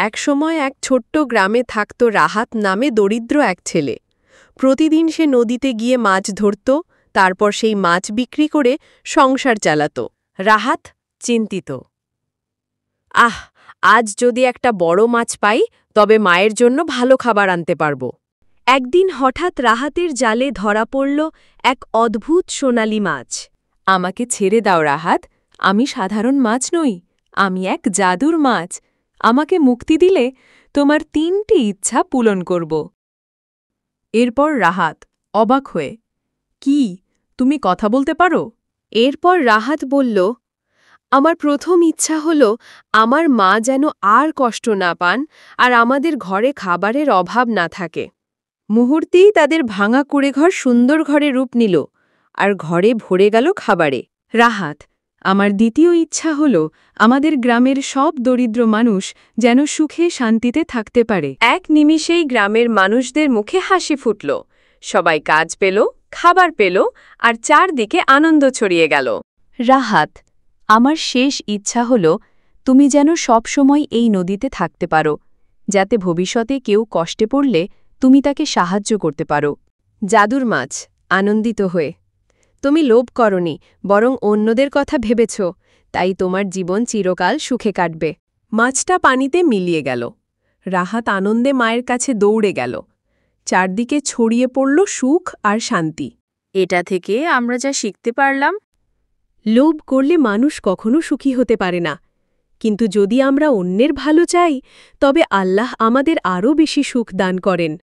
একসময় এক ছোট্ট গ্রামে থাকত রাহাত নামে দরিদ্র এক ছেলে। প্রতিদিন সে নদীতে গিয়ে মাছ ধরত, তারপর সেই মাছ বিক্রি করে সংসার চালাত। রাহাত চিন্তিত। আজ যদি একটা বড় মাছ পাই তবে মায়ের জন্য ভালো খাবার আনতে পারব। একদিন হঠাৎ রাহাতের জালে ধরা পড়ল এক অদ্ভুত সোনালি মাছ। আমাকে ছেড়ে দাও রাহাত, আমি সাধারণ মাছ নই, আমি এক জাদুর মাছ। আমাকে মুক্তি দিলে তোমার 3টি ইচ্ছা পূরণ করব। এরপর রাহাত অবাক হয়ে, কি, তুমি কথা বলতে পারো? এরপর রাহাত বলল, আমার প্রথম ইচ্ছা হল আমার মা যেন আর কষ্ট না পান আর আমাদের ঘরে খাবারের অভাব না থাকে। মুহূর্তেই তাদের ভাঙা কুঁড়েঘর সুন্দর ঘরে রূপ নিল আর ঘরে ভরে গেল খাবারে। রাহাত, আমার দ্বিতীয় ইচ্ছা হল আমাদের গ্রামের সব দরিদ্র মানুষ যেন সুখে শান্তিতে থাকতে পারে। এক নিমিষেই গ্রামের মানুষদের মুখে হাসি ফুটল, সবাই কাজ পেল, খাবার পেল আর চারদিকে আনন্দ ছড়িয়ে গেল। রাহাত, আমার শেষ ইচ্ছা হল তুমি যেন সবসময় এই নদীতে থাকতে পারো, যাতে ভবিষ্যতে কেউ কষ্টে পড়লে তুমি তাকে সাহায্য করতে পারো। জাদুর মাছ আনন্দিত হয়ে, তুমি লোভ করনি, বরং অন্যদের কথা ভেবেছ, তাই তোমার জীবন চিরকাল সুখে কাটবে। মাছটা পানিতে মিলিয়ে গেল। রাহাত আনন্দে মায়ের কাছে দৌড়ে গেল। চারদিকে ছড়িয়ে পড়ল সুখ আর শান্তি। এটা থেকে আমরা যা শিখতে পারলাম, লোভ করলে মানুষ কখনো সুখী হতে পারে না, কিন্তু যদি আমরা অন্যের ভালো চাই তবে আল্লাহ আমাদের আরও বেশি সুখ দান করেন।